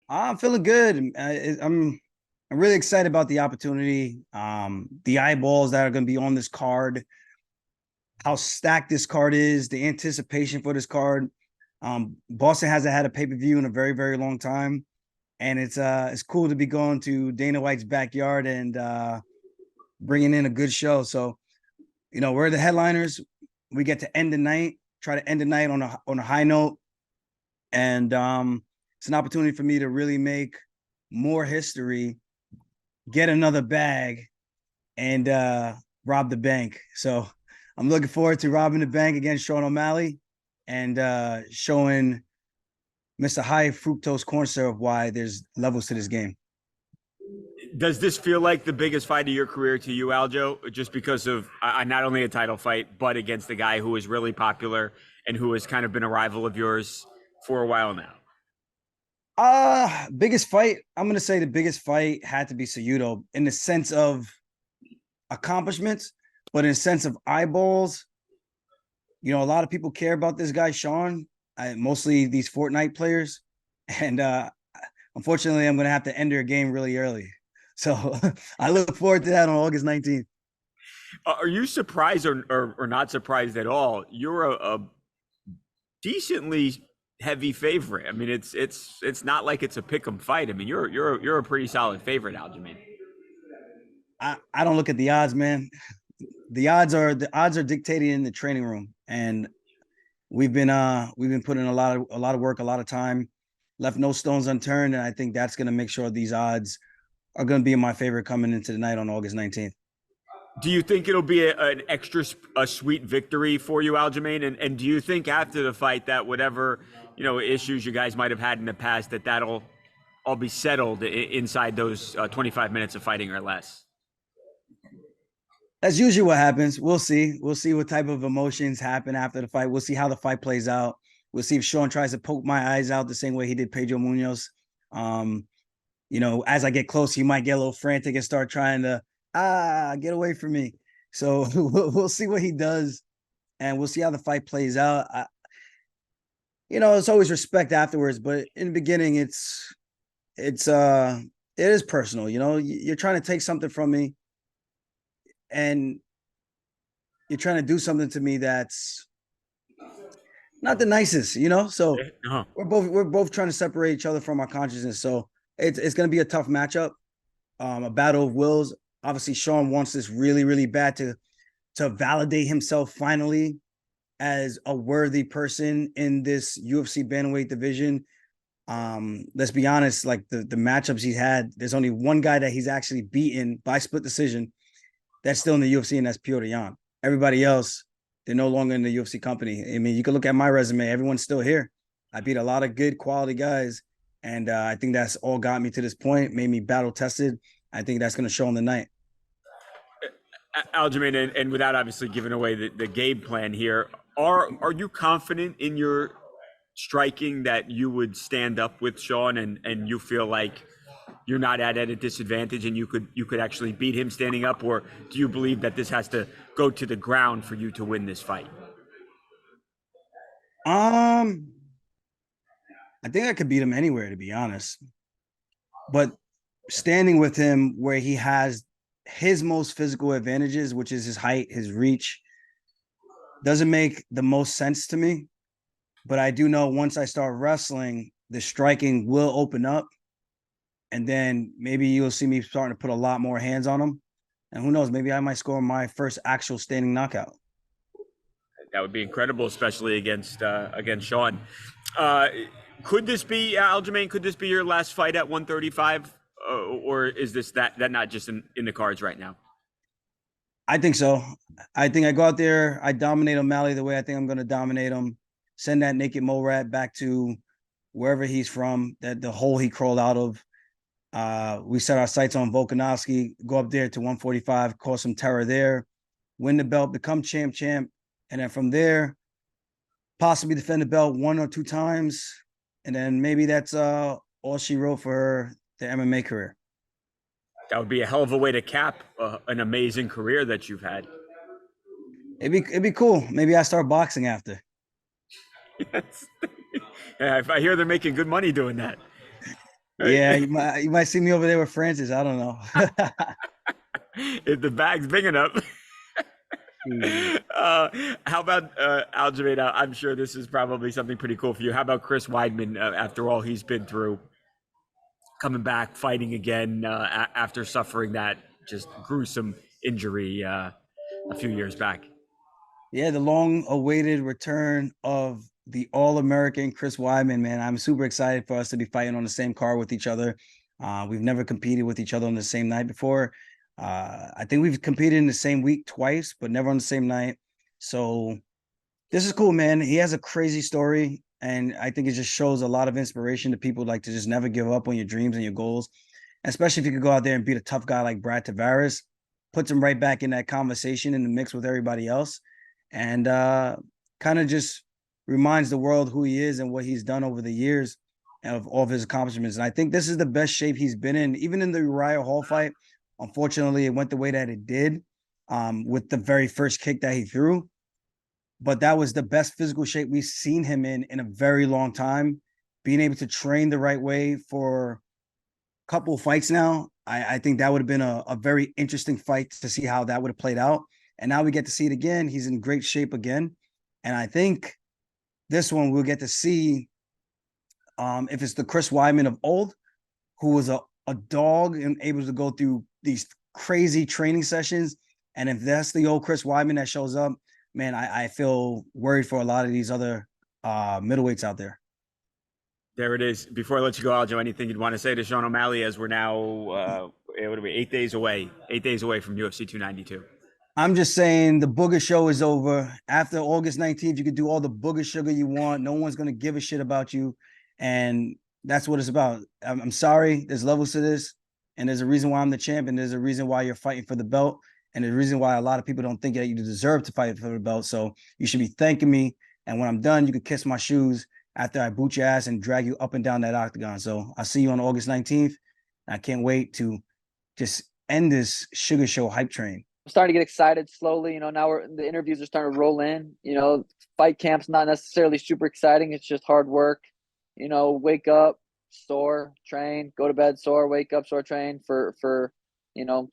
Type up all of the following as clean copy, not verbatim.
I'm feeling good. I'm really excited about the opportunity. The eyeballs that are going to be on this card, how stacked this card is, the anticipation for this card. Boston hasn't had a pay per view in a very very long time, and it's cool to be going to Dana White's backyard and bringing in a good show. So we're the headliners. We get to end the night, try to end the night on a high note, and it's an opportunity for me to really make more history, get another bag, and rob the bank. So I'm looking forward to robbing the bank against Sean O'Malley and showing Mr. High Fructose Corn Syrup why there's levels to this game. Does this feel like the biggest fight of your career to you, Aljo? Just because of not only a title fight, but against a guy who is really popular and who has kind of been a rival of yours for a while now? Biggest fight. I'm gonna say the biggest fight had to be Cejudo in the sense of accomplishments, but in the sense of eyeballs. A lot of people care about this guy, Sean. Mostly these Fortnite players, and unfortunately, I'm gonna have to end their game really early. So I look forward to that on August 19th. Are you surprised or not surprised at all? You're a decently heavy favorite. I mean, it's not like it's a pick 'em fight. I mean, you're a pretty solid favorite, Aljamain. I don't look at the odds, man. The odds are dictated in the training room, and we've been putting in a lot of work, a lot of time, left no stones unturned, and I think that's going to make sure these odds are going to be in my favor coming into the night on August 19th. Do you think it'll be an extra sweet victory for you, Aljamain? And do you think after the fight that whatever issues you guys might have had in the past that'll all be settled inside those 25 minutes of fighting or less? That's usually what happens. We'll see. We'll see what type of emotions happen after the fight. We'll see how the fight plays out. We'll see if Sean tries to poke my eyes out the same way he did Pedro Munoz. Um, as I get close, he might get a little frantic and start trying to get away from me. So we'll see what he does, and we'll see how the fight plays out. It's always respect afterwards, but in the beginning, it's it is personal. You're trying to take something from me, and you're trying to do something to me that's not the nicest. So Uh-huh. we're both trying to separate each other from our consciousness. So it's going to be a tough matchup, a battle of wills. Obviously, Sean wants this really really bad to validate himself finally as a worthy person in this UFC bantamweight division. Let's be honest, like the matchups he's had, there's only one guy that he's actually beaten by split decision that's still in the UFC, and that's Piotr Jan. Everybody else, they're no longer in the UFC company. I mean, you can look at my resume; everyone's still here. I beat a lot of good quality guys, and I think that's all got me to this point, made me battle tested. I think that's going to show on the night. Aljamain, and without obviously giving away the game plan here, are you confident in your striking that you would stand up with Sean and you feel like you're not at a disadvantage and you could actually beat him standing up, or do you believe that this has to go to the ground for you to win this fight? Um, I think I could beat him anywhere, to be honest. But standing with him where he has his most physical advantages, which is his height, his reach, doesn't make the most sense to me. But I do know once I start wrestling, the striking will open up. And then maybe you'll see me starting to put a lot more hands on him. And who knows, maybe I might score my first actual standing knockout. That would be incredible, especially against Sean. Uh, could this be Aljamain? Could this be your last fight at 135, or is this that not just in the cards right now? I think so. I think I go out there, I dominate O'Malley the way I think I'm going to dominate him. Send that naked mole rat back to wherever he's from, that the hole he crawled out of. We set our sights on Volkanovski, go up there to 145, cause some terror there, win the belt, become champ, and then from there, possibly defend the belt one or two times, and then maybe that's all she wrote for the MMA career. That would be a hell of a way to cap an amazing career that you've had. It'd be cool. Maybe I start boxing after. Yes. Yeah, I hear they're making good money doing that. Yeah, you might see me over there with Francis. I don't know. If the bag's big enough. Jeez. How about Aljamain? I'm sure this is probably something pretty cool for you. How about Chris Weidman? After all he's been through, coming back, fighting again after suffering that just gruesome injury a few years back. Yeah, the long-awaited return of the All-American Chris Weidman, man. I'm super excited for us to be fighting on the same card with each other. We've never competed with each other on the same night before. I think we've competed in the same week twice, but never on the same night. So this is cool, man. He has a crazy story, and I think it just shows a lot of inspiration to people like to just never give up on your dreams and your goals, especially if you could go out there and beat a tough guy like Brad Tavares, puts him right back in that conversation in the mix with everybody else, and kind of just reminds the world who he is and what he's done over the years of all of his accomplishments. And I think this is the best shape he's been in, even in the Uriah Hall fight. Unfortunately, it went the way that it did with the very first kick that he threw. But that was the best physical shape we've seen him in a very long time. Being able to train the right way for a couple of fights now, I think that would have been a very interesting fight to see how that would have played out. And now we get to see it again. He's in great shape again. And I think this one we'll get to see if it's the Chris Weidman of old, who was a dog and able to go through these crazy training sessions. And if that's the old Chris Weidman that shows up, man, I feel worried for a lot of these other middleweights out there. There it is. Before I let you go, Aljo, anything you'd want to say to Sean O'Malley as we're now, what are we, 8 days away from UFC 292? I'm just saying the booger show is over. After August 19th, you can do all the booger sugar you want. No one's going to give a shit about you. And that's what it's about. I'm sorry. There's levels to this. And there's a reason why I'm the champ. And there's a reason why you're fighting for the belt. And there's a reason why a lot of people don't think that you deserve to fight for the belt. So you should be thanking me. And when I'm done, you can kiss my shoes after I boot your ass and drag you up and down that octagon. So I'll see you on August 19th. I can't wait to just end this sugar show hype train. I'm starting to get excited slowly. Now the interviews are starting to roll in. Fight camp's not necessarily super exciting. It's just hard work. Wake up, sore, train, go to bed, sore, wake up, sore, train for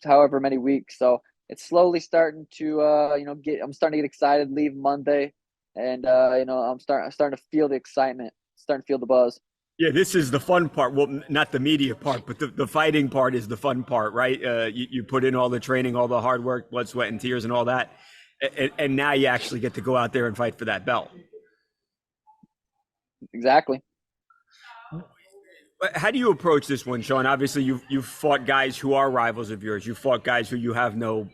however many weeks. So it's slowly starting to I'm starting to get excited. Leave Monday, and I'm starting to feel the excitement, starting to feel the buzz. Yeah, this is the fun part. Well, not the media part, but the fighting part is the fun part, right? You put in all the training, all the hard work, blood, sweat, and tears, and all that, and now you actually get to go out there and fight for that belt. Exactly. How do you approach this one, Sean? Obviously, you've fought guys who are rivals of yours. You fought guys who you have no,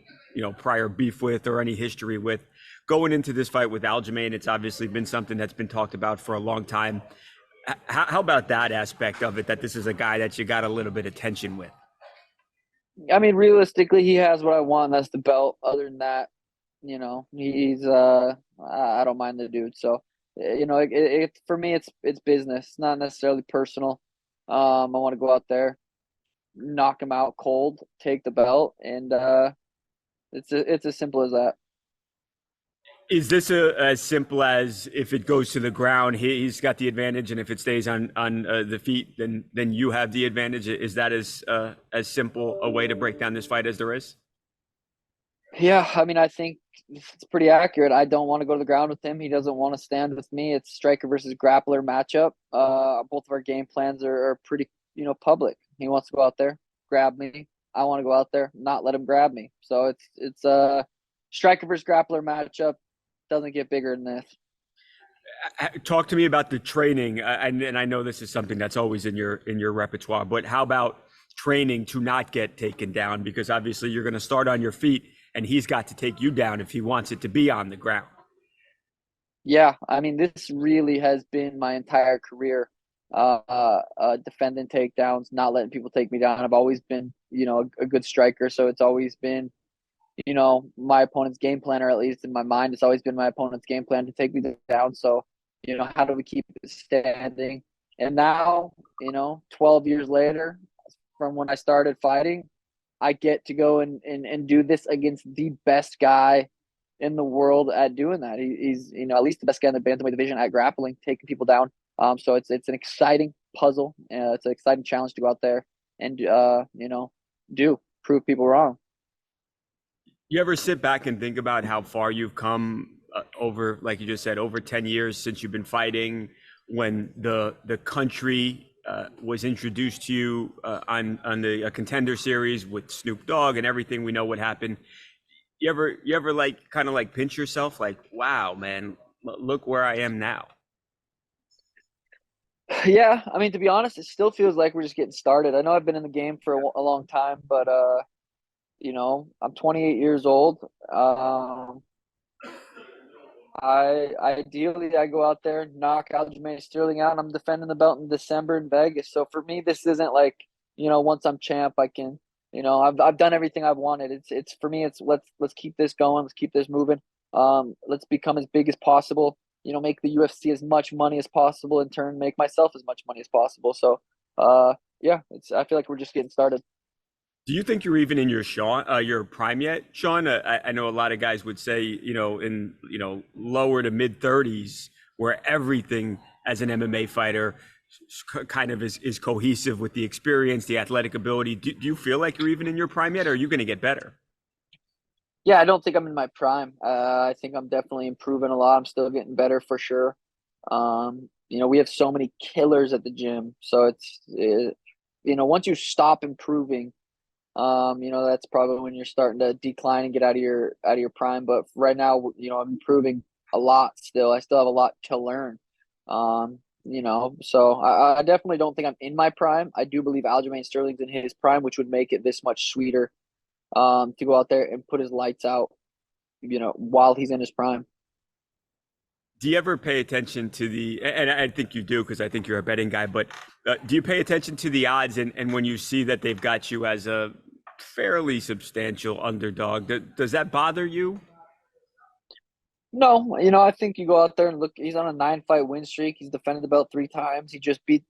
prior beef with or any history with. Going into this fight with Aljamain, it's obviously been something that's been talked about for a long time. How about that aspect of it, that this is a guy that you got a little bit of tension with? I mean, realistically, he has what I want. That's the belt. Other than that, he's I don't mind the dude. So, for me, it's business, not necessarily personal. I want to go out there, knock him out cold, take the belt, and it's as simple as that. Is this as simple as if it goes to the ground, he's got the advantage, and if it stays on the feet, then you have the advantage? Is that as simple a way to break down this fight as there is? Yeah, I mean, I think it's pretty accurate. I don't want to go to the ground with him. He doesn't want to stand with me. It's striker versus grappler matchup. Both of our game plans are pretty, public. He wants to go out there, grab me. I want to go out there, not let him grab me. So it's a striker versus grappler matchup. Doesn't get bigger than this. Talk to me about the training, and I know this is something that's always in your repertoire, but how about training to not get taken down? Because obviously you're going to start on your feet, and he's got to take you down if he wants it to be on the ground. Yeah, I mean, this really has been my entire career, defending takedowns, not letting people take me down. I've always been, a good striker, so it's always been, my opponent's game plan, or at least in my mind, it's always been my opponent's game plan to take me down. So, how do we keep it standing? And now, 12 years later, from when I started fighting, I get to go and do this against the best guy in the world at doing that. He's at least the best guy in the bantamweight division at grappling, taking people down. So it's an exciting puzzle. It's an exciting challenge to go out there and prove people wrong. You ever sit back and think about how far you've come over, like you just said, over 10 years since you've been fighting, when the country was introduced to you on the Contender Series with Snoop Dogg and everything we know what happened? You ever like kind of like pinch yourself, like, wow, man, look where I am now? Yeah, I mean, to be honest, it still feels like we're just getting started. I know I've been in the game for a long time, but I'm 28 years old. I go out there, knock Aljamain Sterling out. I'm defending the belt in December in Vegas. So for me, this isn't like, once I'm champ, I can, I've done everything I've wanted. It's for me, it's let's keep this going, let's keep this moving. Let's become as big as possible. Make the UFC as much money as possible, in turn make myself as much money as possible. So yeah, I feel like we're just getting started. Do you think you're even in your prime yet, Sean? I know a lot of guys would say, in lower to mid 30s, where everything as an MMA fighter kind of is cohesive with the experience, the athletic ability. Do you feel like you're even in your prime yet, or are you going to get better? Yeah, I don't think I'm in my prime. I think I'm definitely improving a lot. I'm still getting better for sure. We have so many killers at the gym, so once you stop improving, that's probably when you're starting to decline and get out of your prime. But right now, I'm improving a lot still. I still have a lot to learn. So I definitely don't think I'm in my prime. I do believe Aljamain Sterling's in his prime, which would make it this much sweeter to go out there and put his lights out, while he's in his prime. Do you ever pay attention to and I think you do because I think you're a betting guy, but do you pay attention to the odds and when you see that they've got you as a fairly substantial underdog, does that bother you? No, I think you go out there and look. He's on a 9-fight win streak. He's defended the belt 3 times. He just beat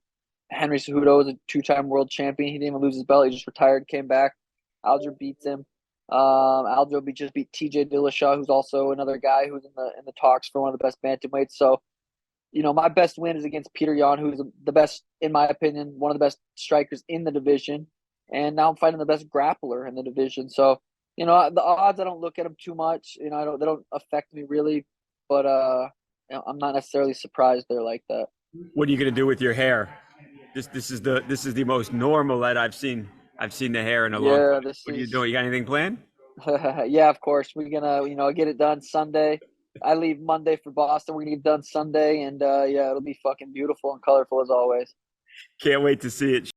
Henry Cejudo, was a 2-time world champion. He didn't even lose his belt. He just retired, came back. Aljo beats him. Aljo just beat TJ Dillashaw, who's also another guy who's in the talks for one of the best bantamweights. So, my best win is against Peter Yan, who's the best, in my opinion, one of the best strikers in the division. And now I'm fighting the best grappler in the division. So, the odds, I don't look at them too much. They don't affect me really. But I'm not necessarily surprised they're like that. What are you going to do with your hair? This is the most normal that I've seen. I've seen the hair in a long time. What are you doing? You got anything planned? Yeah, of course. We're gonna, get it done Sunday. I leave Monday for Boston. We're gonna get it done Sunday, and yeah, it'll be fucking beautiful and colorful as always. Can't wait to see it.